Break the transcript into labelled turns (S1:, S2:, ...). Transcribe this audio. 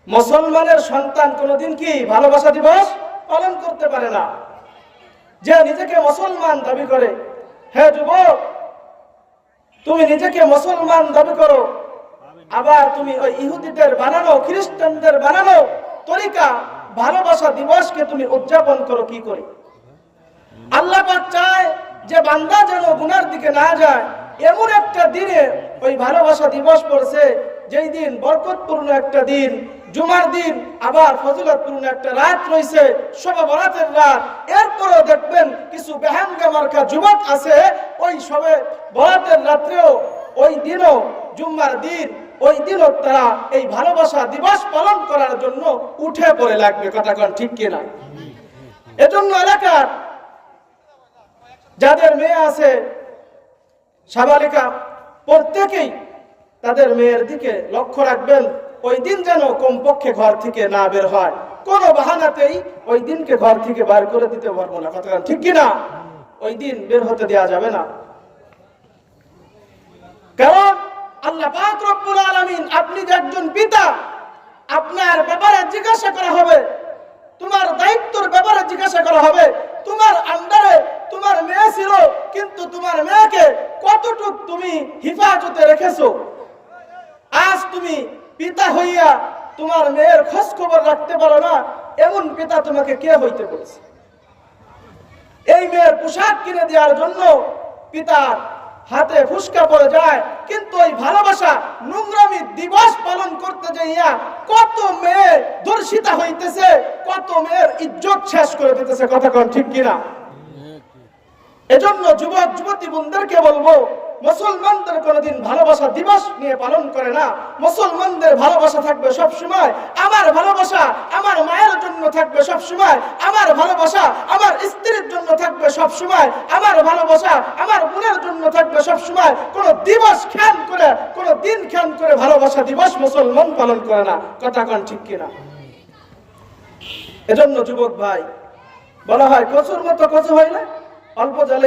S1: মুসলমানের সন্তান কোনোদিন কি ভালোবাসা দিবস পালন করতে পারে না। যে নিজেকে মুসলমান দাবি করে, হে যুবক, তুমি নিজেকে মুসলমান দাবি করো, আবার তুমি ওই ইহুদিদের বানানো, খ্রিস্টানদের বানানো তরিকা ভালোবাসা দিবসকে তুমি উদযাপন করো কি করে? আল্লাহ পাক চায় যে বান্দা যেন গুনার দিকে না যায়, এমন একটা দিনে ওই ভালোবাসা দিবস পড়ছে, যেই দিন বরকতপূর্ণ একটা দিন, জুমার দিন, আবার ফজিলতপূর্ণ একটা রাত রয়েছে, শবে বরাতের রাত। এরপরও দেখবেন কিছু বেহাঙ্গা মার্কা যুবক আছে, ওই শবে বরাতের রাত্রেও, ওই দিনও, জুম্মার দিন, ওই দিনও তারা এই ভালোবাসা দিবস পালন করার জন্য উঠে পড়ে লাগবে। কথা কোন ঠিক কিনা? এজন্য এলাকার যাদের মেয়ে আছে সাবালিকা, প্রত্যেকেই তাদের মেয়ের দিকে লক্ষ্য রাখবেন, ওই দিন যেন কমপক্ষে ঘর থেকে না বের হয়। কোন বাহানাতেই ওই দিনকে ঘর থেকে বার করে দিতে পারবো না। কথা ঠিক কিনা? ওই দিন বের হতে দেওয়া যাবে না। কারণ আল্লাহ পাক রব্বুল আলামিন, আপনি যে একজন পিতা, আপনার ব্যাপারে জিজ্ঞাসা করা হবে, তোমার দায়িত্বের ব্যাপারে জিজ্ঞাসা করা হবে। তোমার আন্ডারে তোমার মেয়ে ছিল, কিন্তু তোমার মেয়েকে কতটুক তুমি হিফাজতে রেখেছো? আজ তুমি পিতা হইয়া তোমার মেয়ের খোঁজ খবর রাখতে পারো না, এমন পিতা তোমাকে কে হইতে বলেছে? এই মেয়ের পোশাক কিনে দেওয়ার জন্য পিতার হাতে ফুসকা পড়ে যায়, কিন্তু ওই ভালোবাসা নোংরামি দিবস পালন করতে যাইয়া কত মেয়ে ধর্ষিতা হইতেছে, কত মেয়ের ইজ্জত শেষ করে দিতেছে। কথা কোন ঠিক কিনা? এজন্য যুবক যুবতী বোনদেরকে বলবো, মুসলমানদের কোনদিন ভালোবাসা দিবস নিয়ে পালন করে না। মুসলমানদের ভালোবাসা থাকবে সব সময়, আমার ভালোবাসা আমার মায়ের জন্য থাকবে সব সময়, আমার ভালোবাসা আমার স্ত্রীর জন্য থাকবে সব সময়, আমার ভালোবাসা আমার বোনের জন্য থাকবে সব সময়। কোন দিবস খেয়াল করে, কোন দিন খেয়াল করে ভালোবাসা দিবস মুসলমান পালন করে না। কথা কোন ঠিক কিনা? এজন্য যুবক ভাই, বলা হয় কচুর মতো কচু হয় না, অল্প জালে